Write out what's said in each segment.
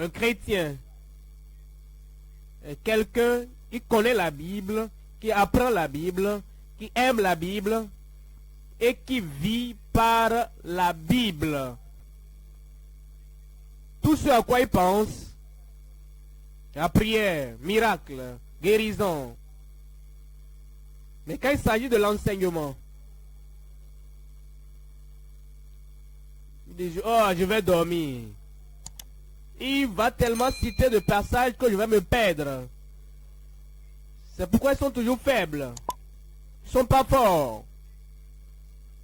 un chrétien, quelqu'un qui connaît la Bible, qui apprend la Bible, qui aime la Bible et qui vit par la Bible. Tout ce à quoi il pense, la prière, miracle, guérison. Mais quand il s'agit de l'enseignement, il dit, oh, je vais dormir. Il va tellement citer de passages que je vais me perdre. C'est pourquoi ils sont toujours faibles. Ils ne sont pas forts.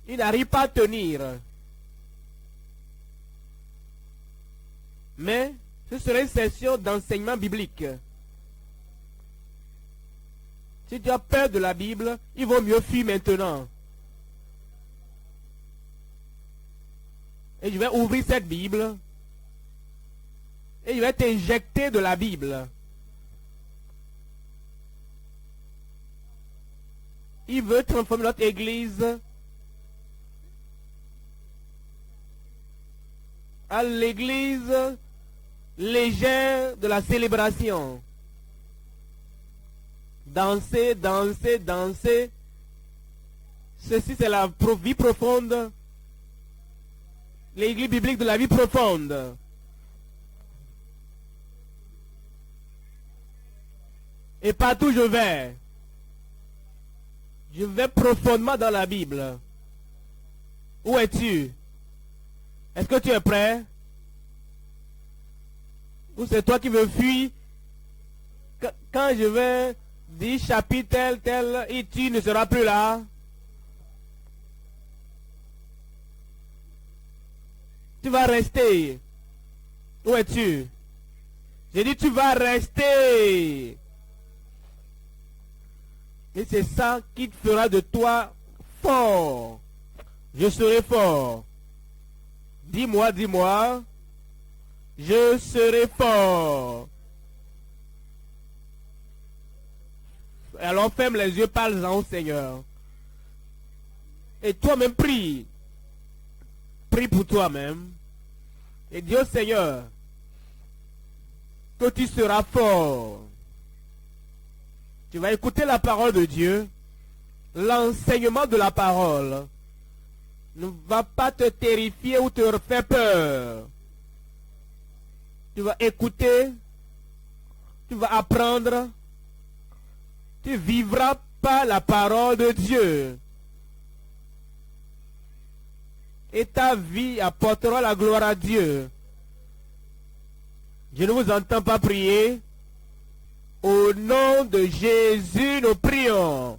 Ils n'arrivent pas à tenir. Mais ce serait une session d'enseignement biblique. Si tu as peur de la Bible, il vaut mieux fuir maintenant. Et je vais ouvrir cette Bible. Et je vais t'injecter de la Bible. Il veut transformer notre église à l'église légère de la célébration. Danser, danser, danser. Ceci, c'est la vie profonde. L'église biblique de la vie profonde. Et partout je vais profondément dans la Bible. Où es-tu? Est-ce que tu es prêt? Ou c'est toi qui veux fuir? Quand je vais dire chapitre tel, tel, et tu ne seras plus là. Tu vas rester. Où es-tu? J'ai dit tu vas rester. Et c'est ça qui fera de toi fort. Je serai fort. Dis-moi, dis-moi. Je serai fort. Alors ferme les yeux, parle-en au Seigneur. Et toi-même prie. Prie pour toi-même. Et dis au Seigneur que tu seras fort. Tu vas écouter la parole de Dieu. L'enseignement de la parole ne va pas te terrifier ou te faire peur. Tu vas écouter. Tu vas apprendre. Tu vivras par la parole de Dieu. Et ta vie apportera la gloire à Dieu. Je ne vous entends pas prier. Au nom de Jésus, nous prions.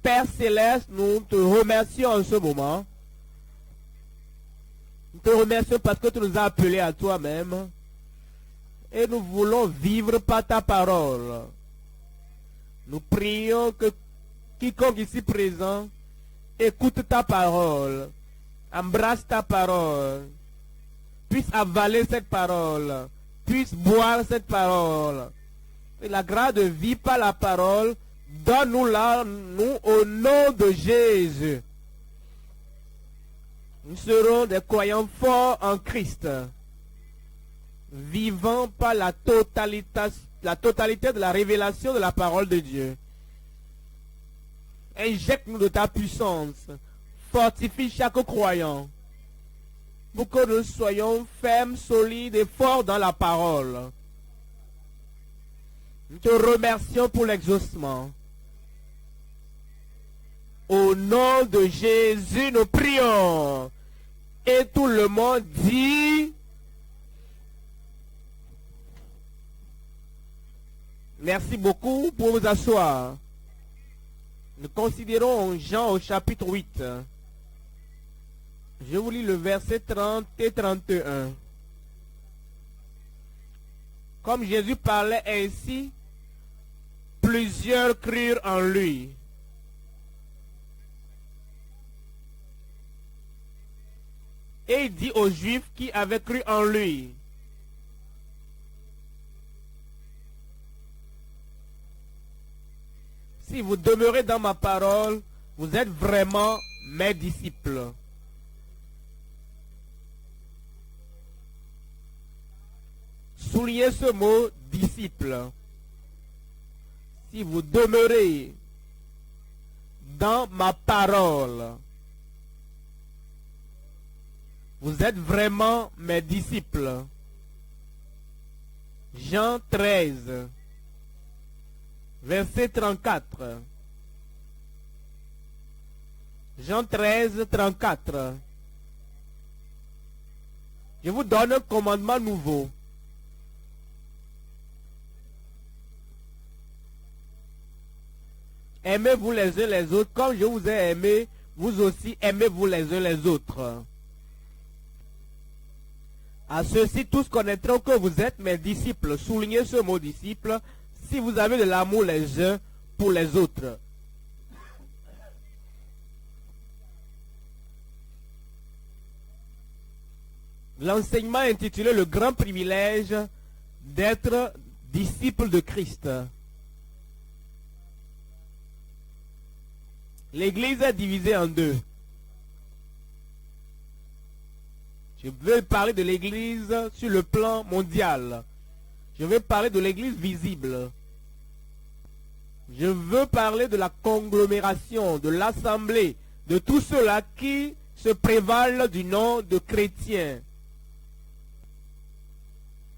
Père Céleste, nous te remercions en ce moment. Nous te remercions parce que tu nous as appelés à toi-même. Et nous voulons vivre par ta parole. Nous prions que quiconque ici présent écoute ta parole, embrasse ta parole, puisse avaler cette parole, puisse boire cette parole. Et la grâce de vie par la parole, donne-nous-la, nous, au nom de Jésus. Nous serons des croyants forts en Christ, vivant par la totalité de la révélation de la parole de Dieu. Injecte-nous de ta puissance, fortifie chaque croyant, pour que nous soyons fermes, solides et forts dans la parole. Nous te remercions pour l'exaucement. Au nom de Jésus, nous prions. Et tout le monde dit... Merci beaucoup pour vous asseoir. Nous considérons Jean au chapitre 8. Je vous lis le verset 30 et 31. Comme Jésus parlait ainsi, plusieurs crurent en lui. Et il dit aux Juifs qui avaient cru en lui: si vous demeurez dans ma parole, vous êtes vraiment mes disciples. Soulignez ce mot disciple. Si vous demeurez dans ma parole, vous êtes vraiment mes disciples. Jean 13, verset 34. Jean 13, 34. Je vous donne un commandement nouveau. Aimez-vous les uns les autres, comme je vous ai aimé, vous aussi aimez-vous les uns les autres. À ceux-ci, tous connaîtront que vous êtes mes disciples. Soulignez ce mot disciple, si vous avez de l'amour les uns pour les autres. L'enseignement intitulé Le grand privilège d'être disciple de Christ. L'Église est divisée en deux. Je veux parler de l'Église sur le plan mondial. Je veux parler de l'Église visible. Je veux parler de la conglomération, de l'assemblée, de tous ceux-là qui se prévalent du nom de chrétiens.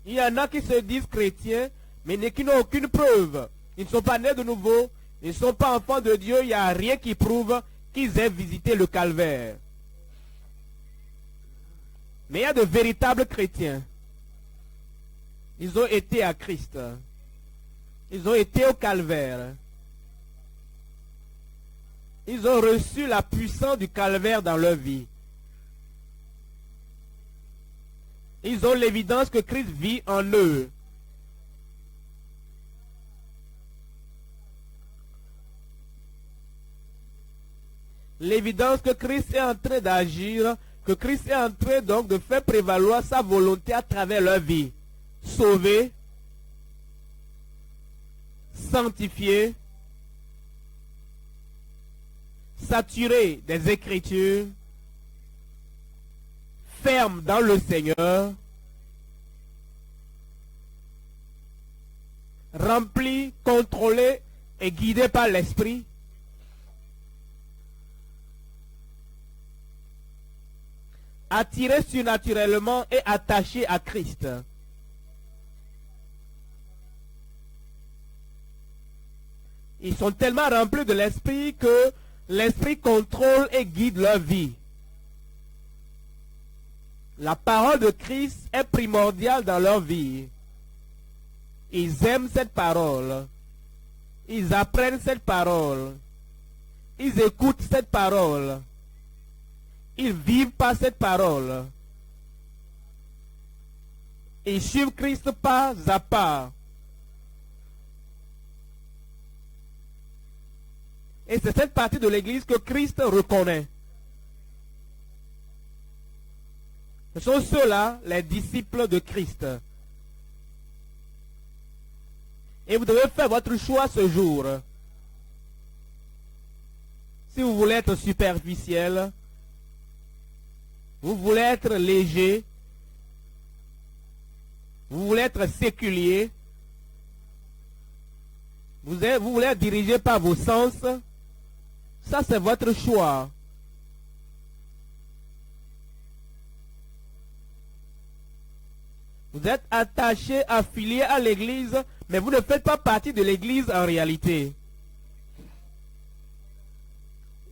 Il y en a qui se disent chrétiens, mais qui n'ont aucune preuve. Ils ne sont pas nés de nouveau, ils ne sont pas enfants de Dieu, il n'y a rien qui prouve qu'ils aient visité le calvaire. Mais il y a de véritables chrétiens. Ils ont été à Christ. Ils ont été au calvaire. Ils ont reçu la puissance du calvaire dans leur vie. Ils ont l'évidence que Christ vit en eux. L'évidence que Christ est en train d'agir, que Christ est en train donc de faire prévaloir sa volonté à travers leur vie. Sauver, sanctifier, saturé des Écritures, ferme dans le Seigneur, rempli, contrôlé et guidé par l'Esprit, attiré surnaturellement et attaché à Christ. Ils sont tellement remplis de l'Esprit que l'Esprit contrôle et guide leur vie. La parole de Christ est primordiale dans leur vie. Ils aiment cette parole. Ils apprennent cette parole. Ils écoutent cette parole. Ils vivent par cette parole. Ils suivent Christ pas à pas. Et c'est cette partie de l'Église que Christ reconnaît. Ce sont ceux-là, les disciples de Christ. Et vous devez faire votre choix ce jour. Si vous voulez être superficiel, vous voulez être léger, vous voulez être séculier, vous voulez être dirigé par vos sens, ça c'est votre choix. Vous êtes attaché, affilié à l'Église, mais vous ne faites pas partie de l'Église en réalité.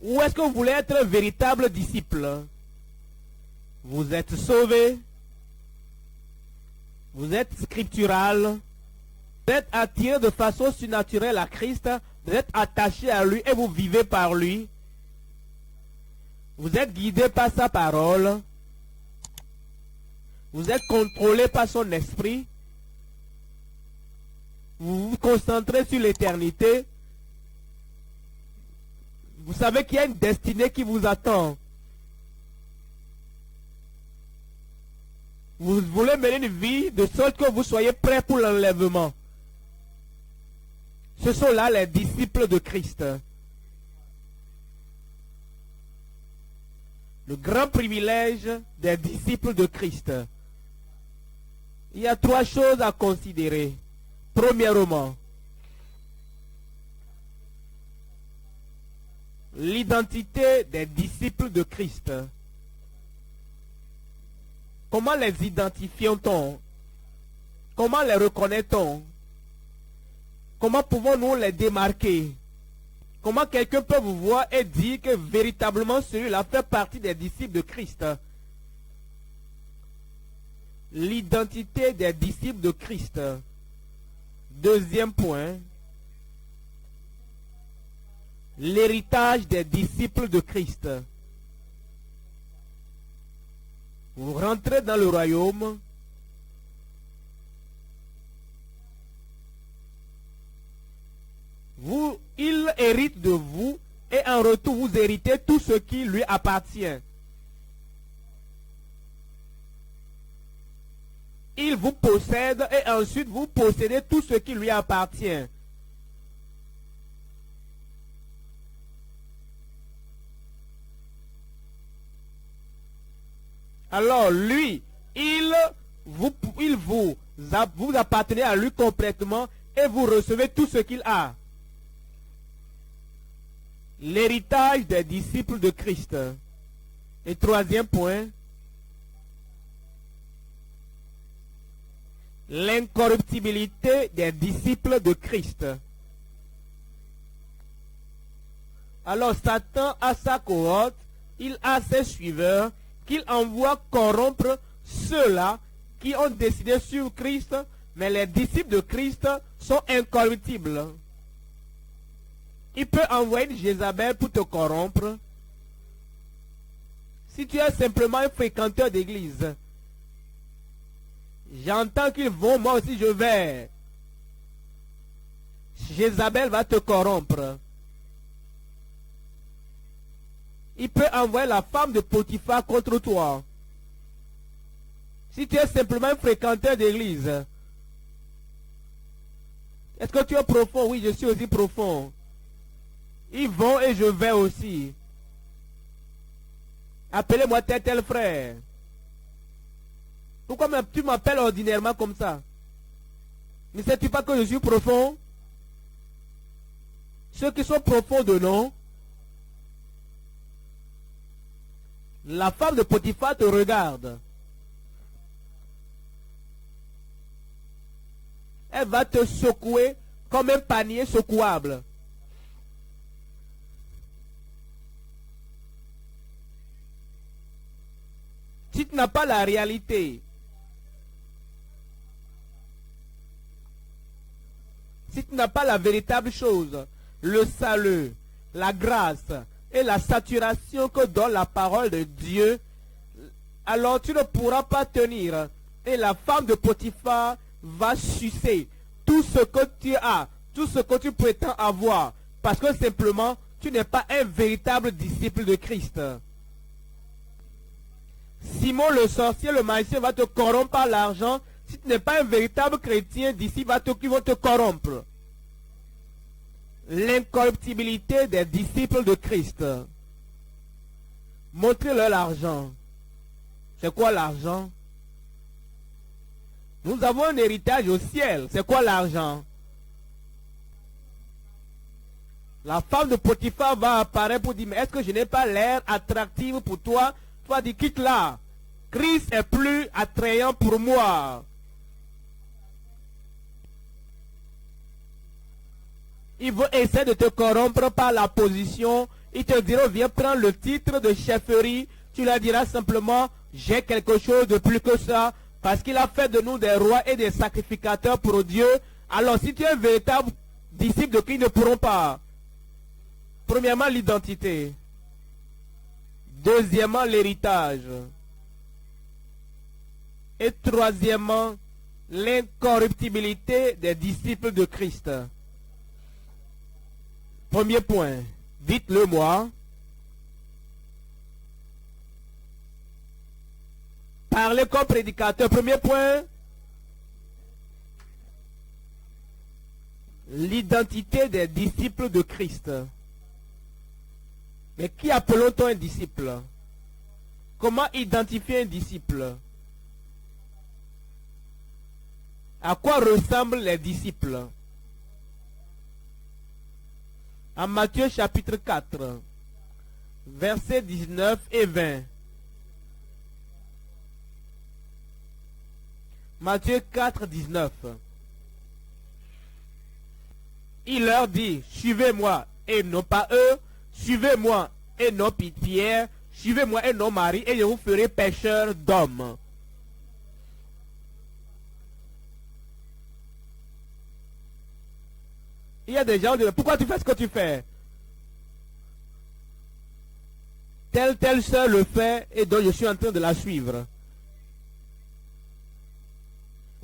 Ou est-ce que vous voulez être un véritable disciple? Vous êtes sauvé, vous êtes scriptural, vous êtes attiré de façon surnaturelle à Christ, vous êtes attaché à lui et vous vivez par lui. Vous êtes guidé par sa parole. Vous êtes contrôlé par son esprit. Vous vous concentrez sur l'éternité. Vous savez qu'il y a une destinée qui vous attend. Vous voulez mener une vie de sorte que vous soyez prêt pour l'enlèvement. Ce sont là les disciples de Christ. Le grand privilège des disciples de Christ. Il y a trois choses à considérer. Premièrement, l'identité des disciples de Christ. Comment les identifions-on? Comment les reconnaît-on? Comment pouvons-nous les démarquer? Comment quelqu'un peut vous voir et dire que véritablement celui-là fait partie des disciples de Christ? L'identité des disciples de Christ. Deuxième point, l'héritage des disciples de Christ. Vous rentrez dans le royaume, il hérite de vous et en retour vous héritez tout ce qui lui appartient. Il vous possède et ensuite vous possédez tout ce qui lui appartient. Alors lui, vous appartenez à lui complètement et vous recevez tout ce qu'il a. L'héritage des disciples de Christ. Et troisième point, l'incorruptibilité des disciples de Christ. Alors Satan a sa cohorte, il a ses suiveurs qu'il envoie corrompre ceux-là qui ont décidé sur Christ, mais les disciples de Christ sont incorruptibles. Il peut envoyer une Jézabel pour te corrompre. Si tu es simplement un fréquenteur d'église, j'entends qu'ils vont, moi aussi je vais. Jézabel va te corrompre. Il peut envoyer la femme de Potiphar contre toi. Si tu es simplement un fréquenteur d'église, est-ce que tu es profond? Oui, je suis aussi profond. Ils vont et je vais aussi. Appelez-moi tel frère. Pourquoi tu m'appelles ordinairement comme ça? Ne sais-tu pas que je suis profond? Ceux qui sont profonds de nom, la femme de Potiphar te regarde. Elle va te secouer comme un panier secouable. Si tu n'as pas la réalité, si tu n'as pas la véritable chose, le salut, la grâce et la saturation que donne la parole de Dieu, alors tu ne pourras pas tenir. Et la femme de Potiphar va sucer tout ce que tu as, tout ce que tu prétends avoir, parce que simplement, tu n'es pas un véritable disciple de Christ. Simon le sorcier, le magicien va te corrompre par l'argent. Si tu n'es pas un véritable chrétien, d'ici ils vont te corrompre. L'incorruptibilité des disciples de Christ. Montrez-leur l'argent. C'est quoi l'argent? Nous avons un héritage au ciel. C'est quoi l'argent? La femme de Potiphar va apparaître pour dire, mais est-ce que je n'ai pas l'air attractive pour toi? Toi, dis, quitte là. Christ est plus attrayant pour moi. Il veut essayer de te corrompre par la position. Il te dira, viens prendre le titre de chefferie. Tu leur diras simplement, j'ai quelque chose de plus que ça. Parce qu'il a fait de nous des rois et des sacrificateurs pour Dieu. Alors si tu es un véritable disciple de qui ne pourront pas. Premièrement, l'identité. Deuxièmement, l'héritage. Et troisièmement, l'incorruptibilité des disciples de Christ. Premier point, dites-le moi. Parlez comme prédicateur. Premier point, l'identité des disciples de Christ. Mais qui appelons-nous un disciple? Comment identifier un disciple? À quoi ressemblent les disciples? En Matthieu chapitre 4, versets 19 et 20. Matthieu 4, 19. Il leur dit, suivez-moi et non pas eux, suivez-moi et non Pierre, suivez-moi et non Marie, et je vous ferai pêcheurs d'hommes. Il y a des gens qui disent, pourquoi tu fais ce que tu fais? Telle sœur le fait et donc je suis en train de la suivre.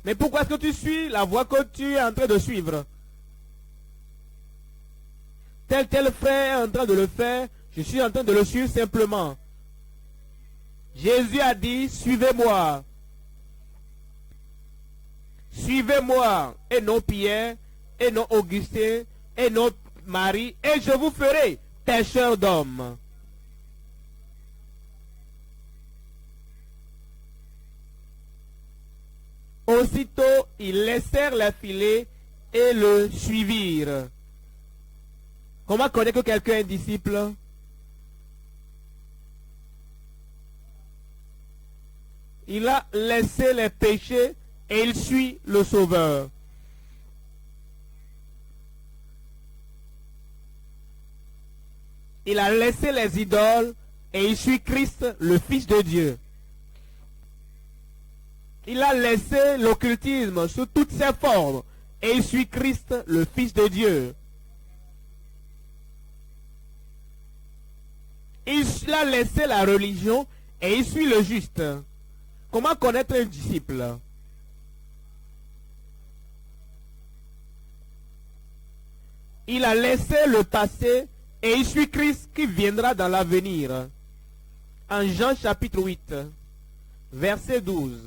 Mais pourquoi est-ce que tu suis la voie que tu es en train de suivre? Tel frère est en train de le faire, je suis en train de le suivre simplement. Jésus a dit, suivez-moi. Suivez-moi et non Pierre, et non Augustin, et non Marie, et je vous ferai pêcheurs d'hommes. Aussitôt, ils laissèrent les filets et le suivirent. Comment connaître que quelqu'un est disciple? Il a laissé les péchés et il suit le Sauveur. Il a laissé les idoles et il suit Christ, le Fils de Dieu. Il a laissé l'occultisme sous toutes ses formes et il suit Christ, le Fils de Dieu. Il a laissé la religion et il suit le juste. Comment connaître un disciple? Il a laissé le passé et il suit Christ qui viendra dans l'avenir. En Jean chapitre 8, verset 12.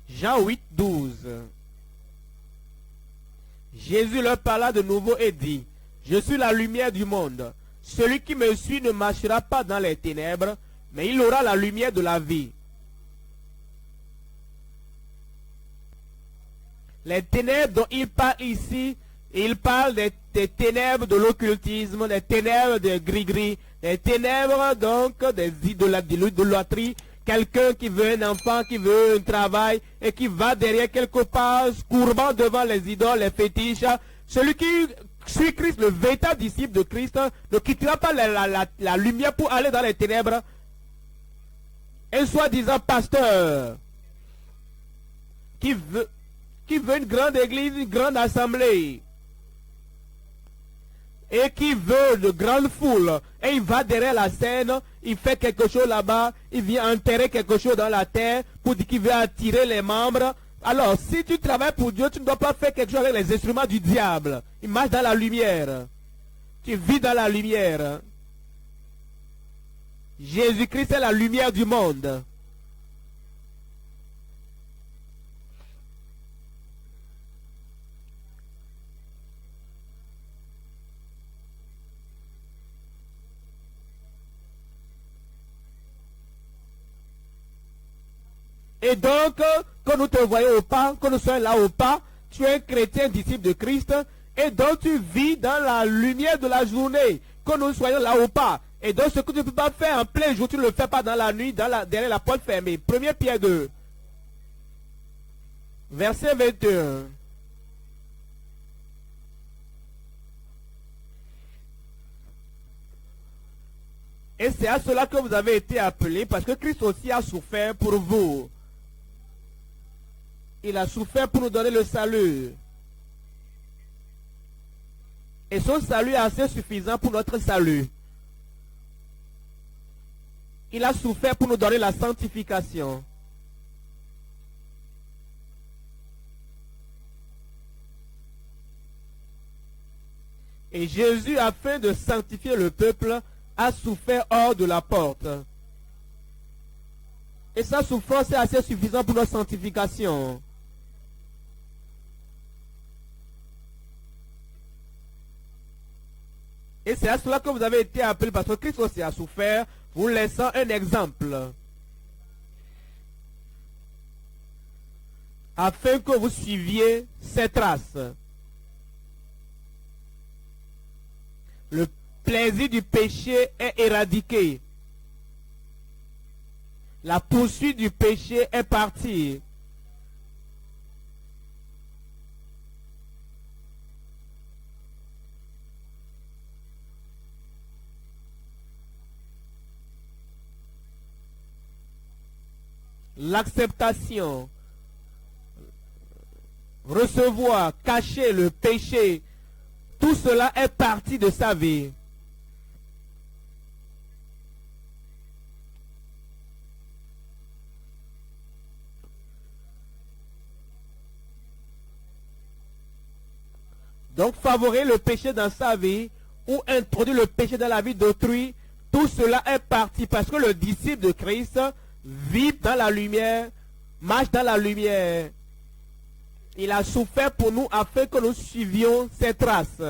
Jean 8, 12. Jésus leur parla de nouveau et dit, je suis la lumière du monde. Celui qui me suit ne marchera pas dans les ténèbres, mais il aura la lumière de la vie. Les ténèbres dont il parle ici, il parle des ténèbres de l'occultisme, des ténèbres de gris-gris, des ténèbres donc des idolâtries. Quelqu'un qui veut un enfant, qui veut un travail et qui va derrière quelque part, courbant devant les idoles, les fétiches. Celui qui suit Christ, le véritable disciple de Christ, ne quittera pas la lumière pour aller dans les ténèbres. Un soi-disant pasteur qui veut une grande église, une grande assemblée, et qui veut de grandes foules, et il va derrière la scène, il fait quelque chose là-bas, il vient enterrer quelque chose dans la terre pour dire qu'il veut attirer les membres. Alors, si tu travailles pour Dieu, tu ne dois pas faire quelque chose avec les instruments du diable. Il marche dans la lumière. Tu vis dans la lumière. Jésus-Christ est la lumière du monde. Et donc, quand nous te voyons au pas, quand nous sommes là au pas, tu es un chrétien disciple de Christ, et donc tu vis dans la lumière de la journée, quand nous soyons là au pas. Et donc ce que tu ne peux pas faire en plein jour, tu ne le fais pas dans la nuit, derrière la porte fermée. 1 Pierre 2, verset 21. Et c'est à cela que vous avez été appelés, parce que Christ aussi a souffert pour vous. Il a souffert pour nous donner le salut. Et son salut est assez suffisant pour notre salut. Il a souffert pour nous donner la sanctification. Et Jésus, afin de sanctifier le peuple, a souffert hors de la porte. Et sa souffrance est assez suffisante pour notre sanctification. Et c'est à cela que vous avez été appelés, parce que Christ aussi a souffert, vous laissant un exemple. afin que vous suiviez ses traces. Le plaisir du péché est éradiqué. La poursuite du péché est partie. L'acceptation, recevoir, cacher le péché, tout cela est parti de sa vie. Donc favoriser le péché dans sa vie ou introduire le péché dans la vie d'autrui, tout cela est parti parce que le disciple de Christ vit dans la lumière, marche dans la lumière. Il a souffert pour nous afin que nous suivions ses traces.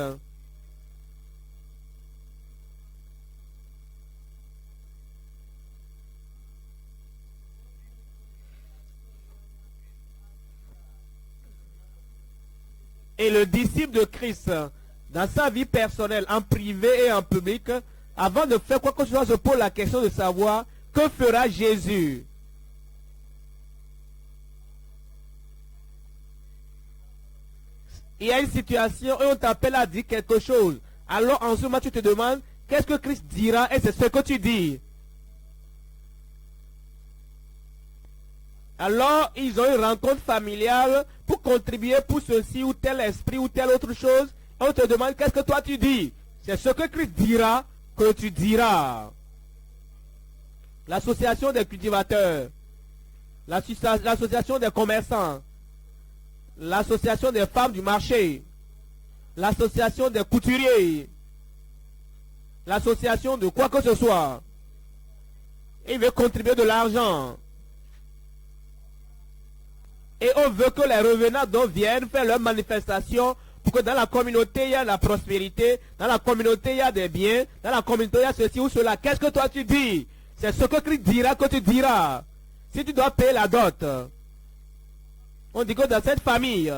Et le disciple de Christ, dans sa vie personnelle, en privé et en public, avant de faire quoi que ce soit, se pose la question de savoir que fera Jésus. Il y a une situation et on t'appelle à dire quelque chose. Alors en ce moment tu te demandes qu'est-ce que Christ dira et c'est ce que tu dis. Alors ils ont une rencontre familiale pour contribuer pour ceci ou tel esprit ou telle autre chose. Et on te demande qu'est-ce que toi tu dis. C'est ce que Christ dira que tu diras. L'association des cultivateurs, l'association des commerçants, l'association des femmes du marché, l'association des couturiers, l'association de quoi que ce soit. Il veut contribuer de l'argent. Et on veut que les revenants donc viennent faire leur manifestation pour que dans la communauté il y a la prospérité, dans la communauté il y a des biens, dans la communauté il y a ceci ou cela. Qu'est-ce que toi tu dis? C'est ce que Christ dira que tu diras. Si tu dois payer la dot, on dit que dans cette famille,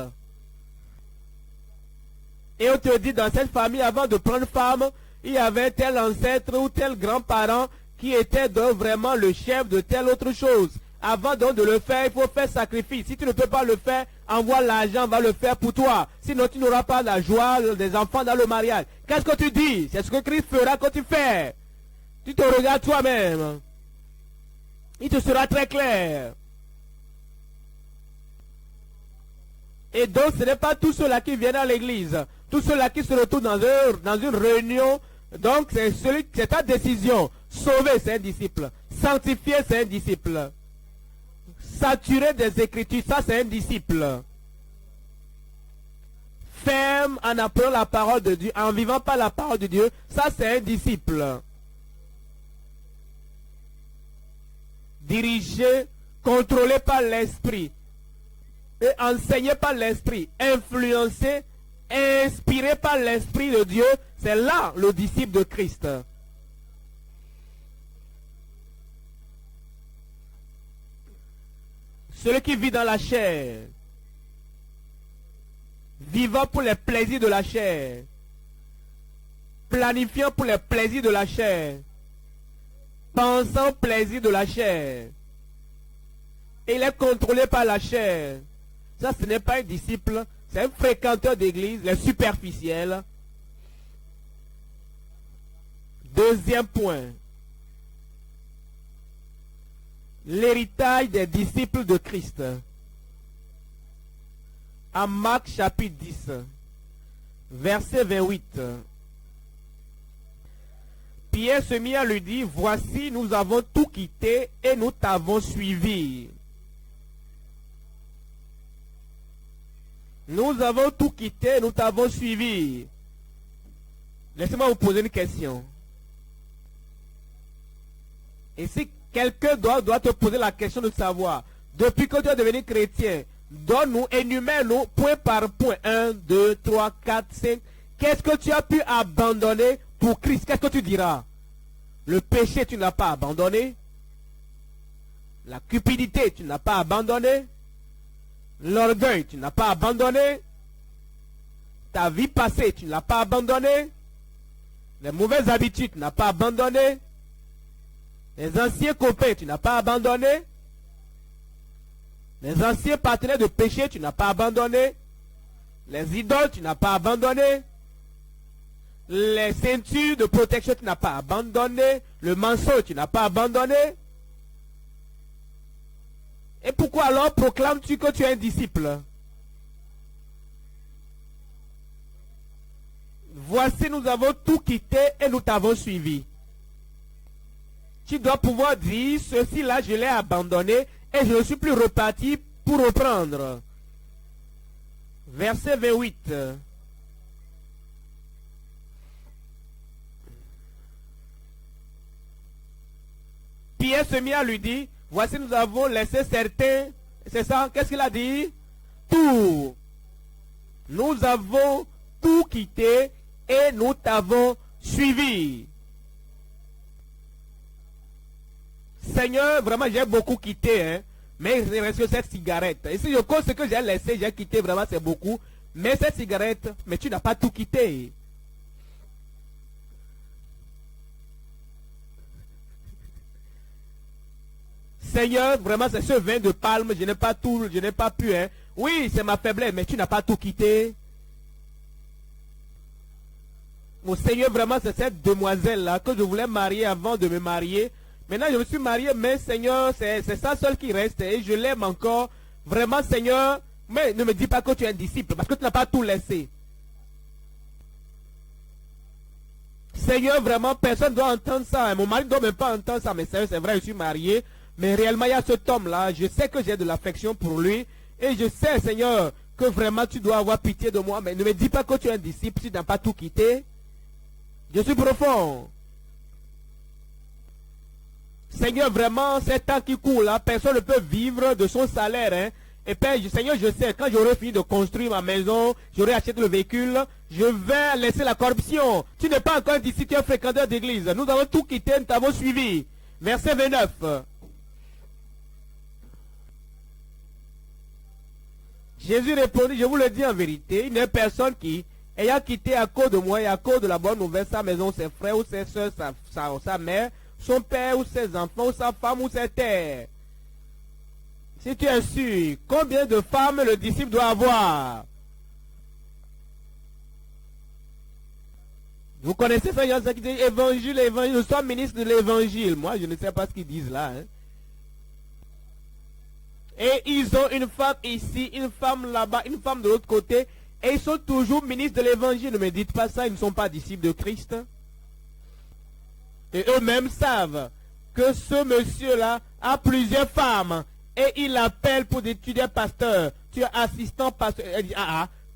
et on te dit dans cette famille, avant de prendre femme, il y avait tel ancêtre ou tel grand-parent qui était donc vraiment le chef de telle autre chose. Avant donc de le faire, il faut faire sacrifice. Si tu ne peux pas le faire, envoie l'argent, va le faire pour toi. Sinon tu n'auras pas la joie des enfants dans le mariage. Qu'est-ce que tu dis? C'est ce que Christ fera quand tu fais. Tu te regardes toi-même. Il te sera très clair. Et donc ce n'est pas tous ceux-là qui viennent à l'église. Tous ceux-là qui se retrouvent dans une réunion. Donc c'est ta décision. Sauver, c'est un disciple. Sanctifier, c'est un disciple. Saturer des écritures, ça c'est un disciple. Ferme en appelant la parole de Dieu, en vivant par la parole de Dieu, ça c'est un disciple. Dirigé, contrôlé par l'esprit, et enseigné par l'esprit, influencé, inspiré par l'esprit de Dieu, c'est là le disciple de Christ. Celui qui vit dans la chair, vivant pour les plaisirs de la chair, planifiant pour les plaisirs de la chair, pensant au plaisir de la chair, il est contrôlé par la chair. Ça, ce n'est pas un disciple, c'est un fréquenteur d'église, les superficiels. Deuxième point. L'héritage des disciples de Christ. En Marc chapitre 10, verset 28. Pierre se mit à lui dire, voici, nous avons tout quitté et nous t'avons suivi. Nous avons tout quitté, nous t'avons suivi. Laissez-moi vous poser une question. Et si quelqu'un doit te poser la question de savoir, depuis que tu es devenu chrétien, donne-nous, énumère-nous point par point. 1, 2, 3, 4, 5. Qu'est-ce que tu as pu abandonner pour Christ? Qu'est-ce que tu diras? Le péché, tu n'as pas abandonné. La cupidité, tu n'as pas abandonné. L'orgueil, tu n'as pas abandonné. Ta vie passée, tu ne l'as pas abandonné. Les mauvaises habitudes, tu n'as pas abandonné. Les anciens copains, tu n'as pas abandonné. Les anciens partenaires de péché, tu n'as pas abandonné. Les idoles, tu n'as pas abandonné. Les ceintures de protection, tu n'as pas abandonné. Le mensonge, tu n'as pas abandonné. Et pourquoi alors proclames-tu que tu es un disciple? Voici, nous avons tout quitté et nous t'avons suivi. Tu dois pouvoir dire, ceci-là, je l'ai abandonné et je ne suis plus reparti pour reprendre. Verset 28. Pierre se mit à lui dire, voici nous avons laissé certains, c'est ça, qu'est-ce qu'il a dit? Tout. Nous avons tout quitté et nous t'avons suivi. Seigneur, vraiment j'ai beaucoup quitté, hein, mais il reste que cette cigarette. Et si je compte ce que j'ai laissé, j'ai quitté, vraiment c'est beaucoup. Mais cette cigarette, mais tu n'as pas tout quitté. Seigneur, vraiment c'est ce vin de palme, je n'ai pas tout, je n'ai pas pu, hein. Oui, c'est ma faiblesse, mais tu n'as pas tout quitté. Mon Seigneur, vraiment c'est cette demoiselle-là que je voulais marier avant de me marier. Maintenant je me suis marié, mais Seigneur, c'est ça seul qui reste et je l'aime encore. Vraiment Seigneur, mais ne me dis pas que tu es un disciple parce que tu n'as pas tout laissé. Seigneur, vraiment personne ne doit entendre ça, hein. Mon mari ne doit même pas entendre ça, mais Seigneur, c'est vrai, je suis marié. Mais réellement, il y a cet homme-là, je sais que j'ai de l'affection pour lui. Et je sais, Seigneur, que vraiment tu dois avoir pitié de moi. Mais ne me dis pas que tu es un disciple si tu n'as pas tout quitté. Je suis profond. Seigneur, vraiment, ces temps qui courent là, personne ne peut vivre de son salaire. Hein. Et Père, Seigneur, je sais, quand j'aurai fini de construire ma maison, j'aurai acheté le véhicule, je vais laisser la corruption. Tu n'es pas encore un disciple, tu es un fréquenteur d'église. Nous avons tout quitté, nous t'avons suivi. Verset 29. Jésus répondit, je vous le dis en vérité, il n'y a personne qui, ayant quitté à cause de moi et à cause de la bonne nouvelle sa maison, ses frères ou ses soeurs, sa mère, son père ou ses enfants, ou sa femme ou ses terres. Si tu es sûr, combien de femmes le disciple doit avoir? Vous connaissez ça, qui dit évangile, évangile, nous sommes ministres de l'évangile. Moi, je ne sais pas ce qu'ils disent là. Hein. Et ils ont une femme ici, une femme là-bas, une femme de l'autre côté. Et ils sont toujours ministres de l'évangile. Ne me dites pas ça, ils ne sont pas disciples de Christ. Et eux-mêmes savent que ce monsieur-là a plusieurs femmes. Et il appelle pour étudier pasteur. Tu es assistant pasteur. Il dit,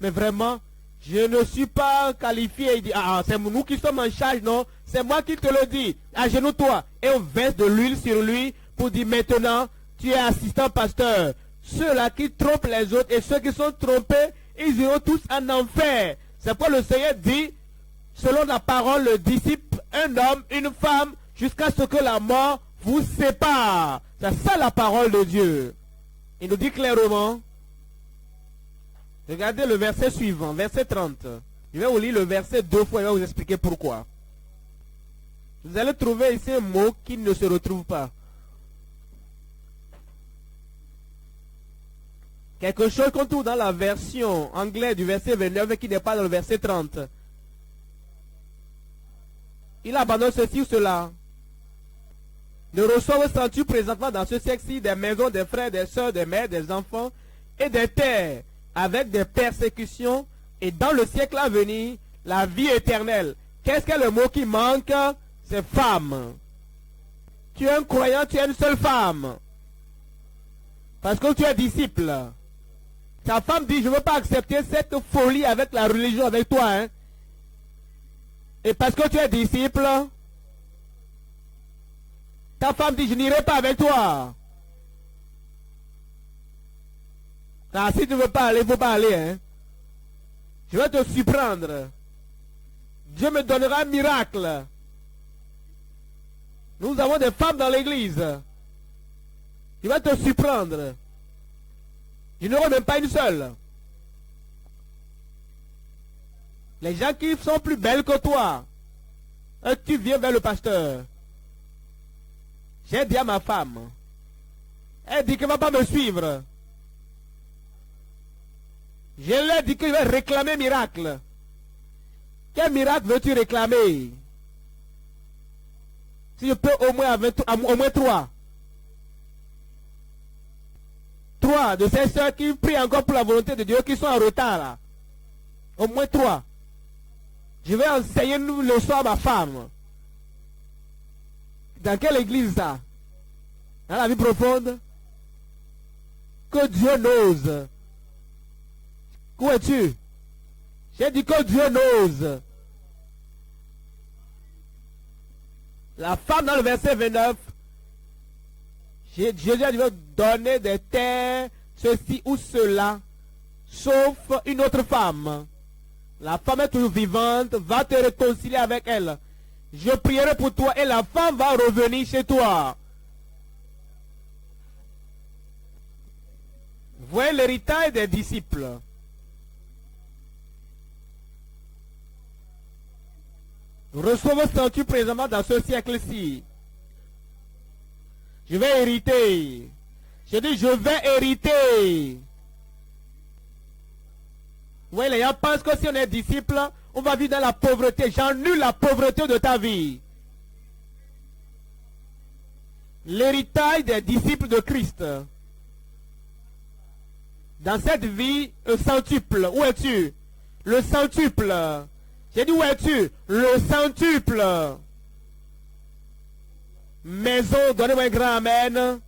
mais vraiment, je ne suis pas qualifié. Il dit, c'est nous qui sommes en charge, non? C'est moi qui te le dis. Agenouille-toi. Et on verse de l'huile sur lui pour dire maintenant, tu es assistant pasteur. Ceux-là qui trompent les autres et ceux qui sont trompés, ils iront tous en enfer. C'est pourquoi le Seigneur dit, selon la parole, le disciple, un homme, une femme, jusqu'à ce que la mort vous sépare. C'est ça la parole de Dieu. Il nous dit clairement. Regardez le verset suivant, verset 30. Je vais vous lire le verset 2 fois et je vais vous expliquer pourquoi. Vous allez trouver ici un mot qui ne se retrouve pas. Quelque chose qu'on trouve dans la version anglaise du verset 29 et qui n'est pas dans le verset 30. Il abandonne ceci ou cela. Ne reçoivent-tu présentement dans ce siècle-ci des maisons, des frères, des soeurs, des mères, des enfants et des terres avec des persécutions et dans le siècle à venir, la vie éternelle. Qu'est-ce que le mot qui manque? C'est femme. Tu es un croyant, tu es une seule femme. Parce que tu es disciple. Ta femme dit, je ne veux pas accepter cette folie avec la religion avec toi. Hein. Et parce que tu es disciple, ta femme dit, je n'irai pas avec toi. Ah, si tu ne veux pas aller, il ne faut pas aller. Hein. Je vais te surprendre. Dieu me donnera un miracle. Nous avons des femmes dans l'église. Il va te surprendre. Je n'aurai même pas une seule. Les gens qui sont plus belles que toi, tu viens vers le pasteur. J'ai dit à ma femme, elle dit qu'elle ne va pas me suivre. Je lui ai dit que je vais réclamer miracle. Quel miracle veux-tu réclamer? Si je peux au moins 3. 3 de ces soeurs qui prient encore pour la volonté de Dieu, qui sont en retard là. Au moins 3. Je vais enseigner le soir à ma femme. Dans quelle église ça? Dans la vie profonde? Que Dieu n'ose. Où es-tu? J'ai dit que Dieu n'ose. La femme dans le verset 29, Jésus a dit donner des terres, ceci ou cela, sauf une autre femme. La femme est toujours vivante, va te réconcilier avec elle. Je prierai pour toi et la femme va revenir chez toi. Voyez l'héritage des disciples. Reçois vos statuts présentement dans ce siècle-ci. Je vais hériter. Je dis, je vais hériter. Oui, les gens pensent que si on est disciple, on va vivre dans la pauvreté. J'annule la pauvreté de ta vie. L'héritage des disciples de Christ. Dans cette vie, le centuple. Où es-tu? Le centuple. J'ai dit, où es-tu? Le centuple. Maison, donnez-moi un grand amen.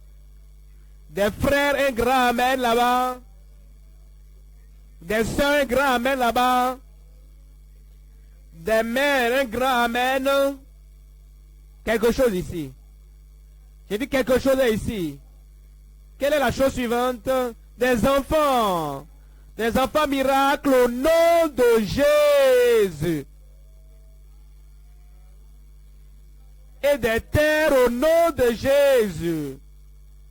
Des frères, un grand amen là-bas. Des soeurs, un grand amen là-bas. Des mères, un grand amen. Quelque chose ici. J'ai dit quelque chose ici. Quelle est la chose suivante? Des enfants. Des enfants miracles au nom de Jésus. Et des terres au nom de Jésus.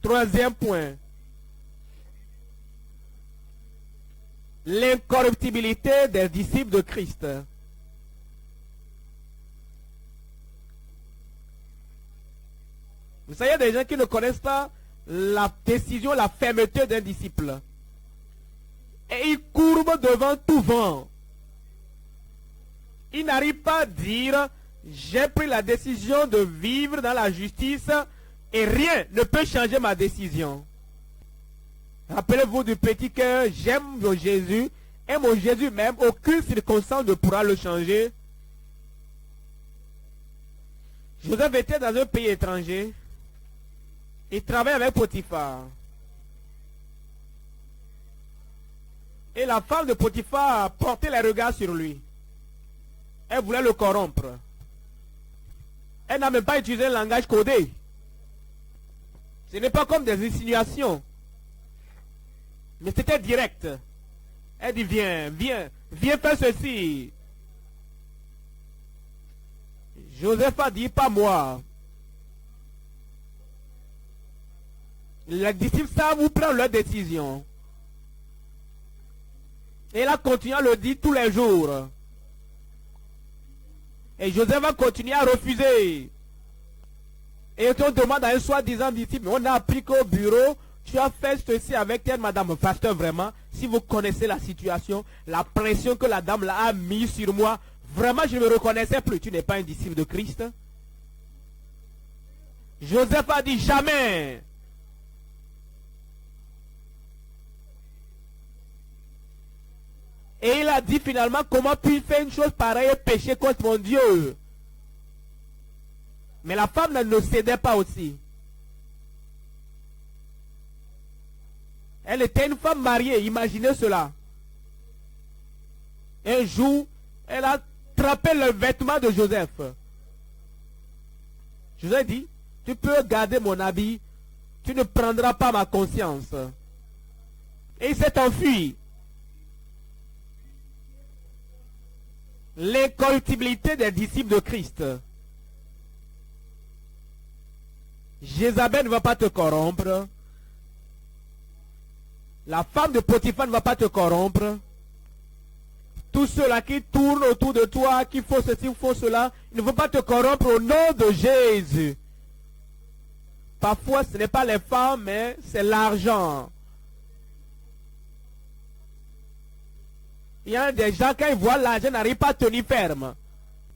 Troisième point. L'incorruptibilité des disciples de Christ. Vous savez, il y a des gens qui ne connaissent pas la décision, la fermeté d'un disciple. Et ils courbent devant tout vent. Ils n'arrivent pas à dire, j'ai pris la décision de vivre dans la justice et rien ne peut changer ma décision. Rappelez-vous du petit cœur, j'aime mon Jésus, et mon Jésus même, aucune circonstance ne pourra le changer. Joseph était dans un pays étranger. Il travaillait avec Potiphar. Et la femme de Potiphar portait les regards sur lui. Elle voulait le corrompre. Elle n'a même pas utilisé un langage codé. Ce n'est pas comme des insinuations. Mais c'était direct. Elle dit, viens, viens, viens faire ceci. Joseph a dit, pas moi. Les disciples savent où prendre leur décision. Et il a continué à le dire tous les jours. Et Joseph va continuer à refuser. Et on demande à un soi-disant disciple, on a appris qu'au bureau, tu as fait ceci avec elle, madame pasteur, vraiment. Si vous connaissez la situation, la pression que la dame là a mise sur moi, vraiment je ne me reconnaissais plus. Tu n'es pas un disciple de Christ. Joseph a dit jamais. Et il a dit finalement, comment puis-je faire une chose pareille et pécher contre mon Dieu? Mais la femme ne cédait pas aussi. Elle était une femme mariée, imaginez cela. Un jour, elle a attrapé le vêtement de Joseph. Joseph dit, tu peux garder mon habit, tu ne prendras pas ma conscience. Et il s'est enfui. L'incorruptibilité des disciples de Christ. Jézabel ne va pas te corrompre. La femme de Potiphar ne va pas te corrompre. Tous ceux-là qui tournent autour de toi, qui font ceci, font cela, ils ne vont pas te corrompre au nom de Jésus. Parfois, ce n'est pas les femmes, mais c'est l'argent. Il y a des gens, quand ils voient l'argent, n'arrivent pas à tenir ferme.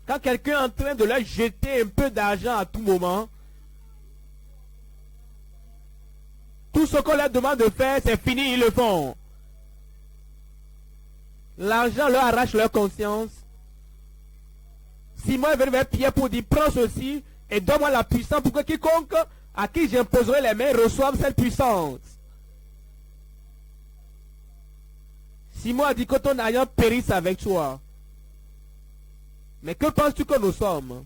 Quand quelqu'un est en train de leur jeter un peu d'argent à tout moment, tout ce qu'on leur demande de faire, c'est fini, ils le font. L'argent leur arrache leur conscience. Simon est venu vers Pierre pour dire, prends ceci et donne-moi la puissance pour que quiconque à qui j'imposerai les mains reçoive cette puissance. Simon a dit que ton argent périsse avec toi. Mais que penses-tu que nous sommes?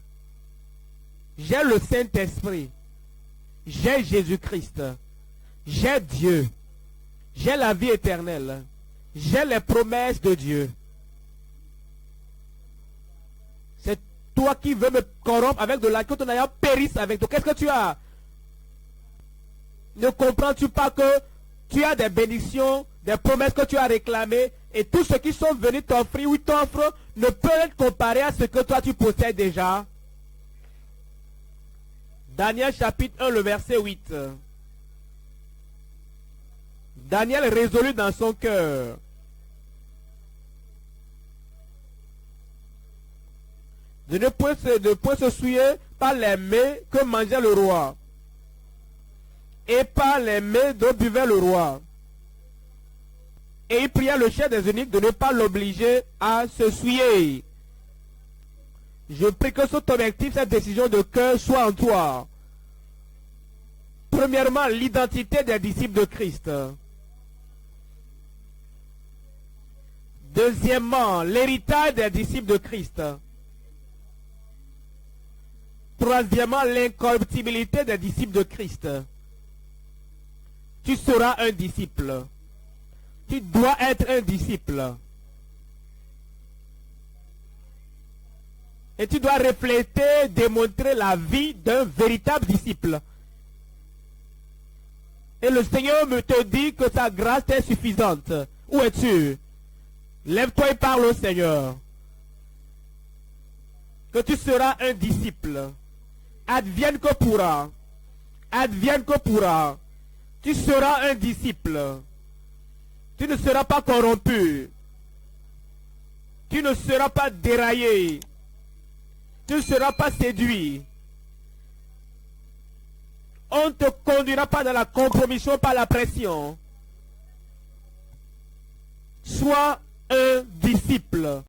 J'ai le Saint-Esprit. J'ai Jésus-Christ. J'ai Dieu. J'ai la vie éternelle. J'ai les promesses de Dieu. C'est toi qui veux me corrompre avec de l'argent, que ton argent périsse avec toi. Qu'est-ce que tu as? Ne comprends-tu pas que tu as des bénédictions, des promesses que tu as réclamées, et tous ceux qui sont venus t'offrir ou t'offrent ne peuvent être comparés à ce que toi tu possèdes déjà? Daniel chapitre 1, le verset 8. Daniel résolut dans son cœur de ne point se souiller par les mets que mangeait le roi et par les mets dont buvait le roi. Et il pria le chef des eunuques de ne pas l'obliger à se souiller. Je prie que cet objectif, cette décision de cœur soit en toi. Premièrement, l'identité des disciples de Christ. Deuxièmement, l'héritage des disciples de Christ. Troisièmement, l'incorruptibilité des disciples de Christ. Tu seras un disciple. Tu dois être un disciple. Et tu dois refléter, démontrer la vie d'un véritable disciple. Et le Seigneur me te dit que sa grâce est suffisante. Où es-tu? Lève-toi et parle au Seigneur. Que tu seras un disciple. Advienne que pourra. Advienne que pourra. Tu seras un disciple. Tu ne seras pas corrompu. Tu ne seras pas déraillé. Tu ne seras pas séduit. On ne te conduira pas dans la compromission par la pression. Sois un disciple.